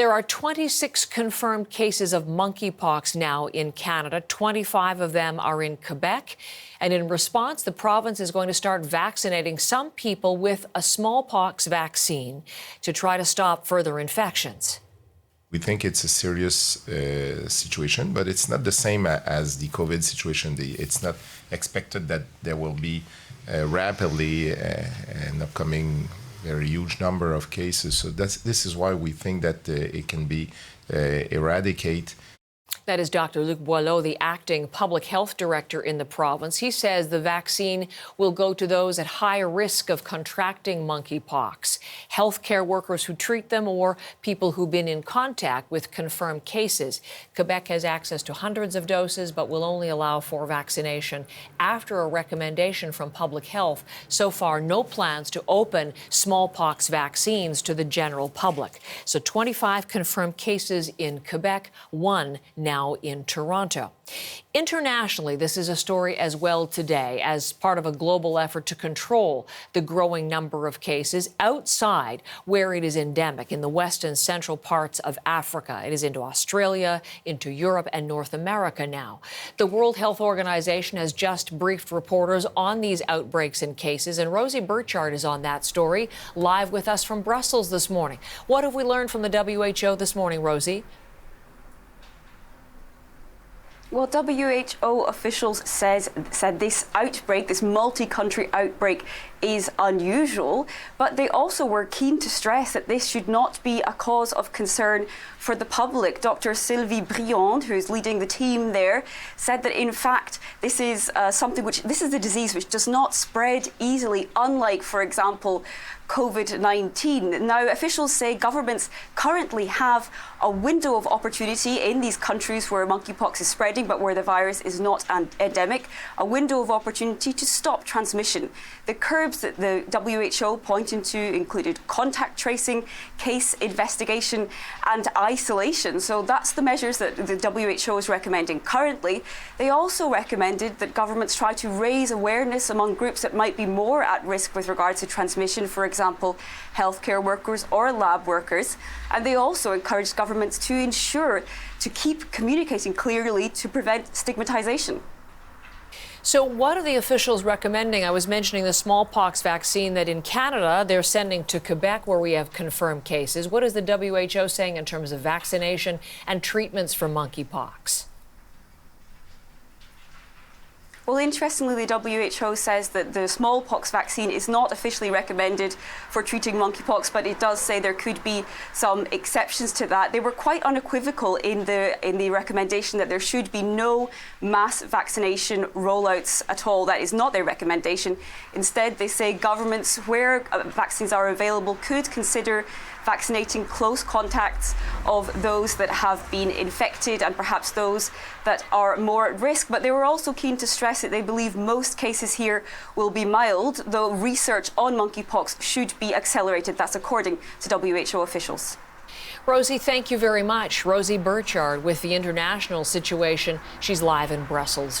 There are 26 confirmed cases of monkeypox now in Canada. 25 of them are in Quebec. And in response, the province is going to start vaccinating some people with a smallpox vaccine to try to stop further infections. We think it's a serious situation, but it's not the same as the COVID situation. It's not expected that there will be rapidly an upcoming very huge number of cases. So this is why we think that it can be eradicated. That is Dr. Luc Boileau, the acting public health director in the province. He says the vaccine will go to those at high risk of contracting monkeypox, healthcare workers who treat them, or people who've been in contact with confirmed cases. Quebec has access to hundreds of doses, but will only allow for vaccination after a recommendation from public health. So far, no plans to open smallpox vaccines to the general public. So 25 confirmed cases in Quebec, one now in Toronto. Internationally, this is a story as well today as part of a global effort to control the growing number of cases outside where it is endemic in the west and central parts of Africa. It is into Australia, into Europe and North America now. The World Health Organization has just briefed reporters on these outbreaks and cases, and Rosie Burchard is on that story live with us from Brussels this morning. What have we learned from the WHO this morning, Rosie? Well, WHO officials said this outbreak, this multi-country outbreak, is unusual, but they also were keen to stress that this should not be a cause of concern for the public. Dr. Sylvie Briand, who is leading the team there, said that in fact this is this is a disease which does not spread easily, unlike, for example, COVID-19. Now, officials say governments currently have a window of opportunity in these countries where monkeypox is spreading, but where the virus is not endemic, a window of opportunity to stop transmission. The curbs that the WHO pointed to included contact tracing, case investigation, and isolation. So that's the measures that the WHO is recommending currently. They also recommended that governments try to raise awareness among groups that might be more at risk with regards to transmission, for example, healthcare workers or lab workers. And they also encouraged governments to ensure to keep communicating clearly to prevent stigmatization. So what are the officials recommending? I was mentioning the smallpox vaccine that in Canada they're sending to Quebec, where we have confirmed cases. What is the WHO saying in terms of vaccination and treatments for monkeypox? Well, interestingly, the WHO says that the smallpox vaccine is not officially recommended for treating monkeypox, but it does say there could be some exceptions to that. They were quite unequivocal in the recommendation that there should be no mass vaccination rollouts at all. That is not their recommendation. Instead, they say governments where vaccines are available could consider vaccinating close contacts of those that have been infected and perhaps those that are more at risk. But they were also keen to stress that they believe most cases here will be mild, though research on monkeypox should be accelerated. That's according to WHO officials. Rosie, thank you very much. Rosie Burchard with the international situation. She's live in Brussels.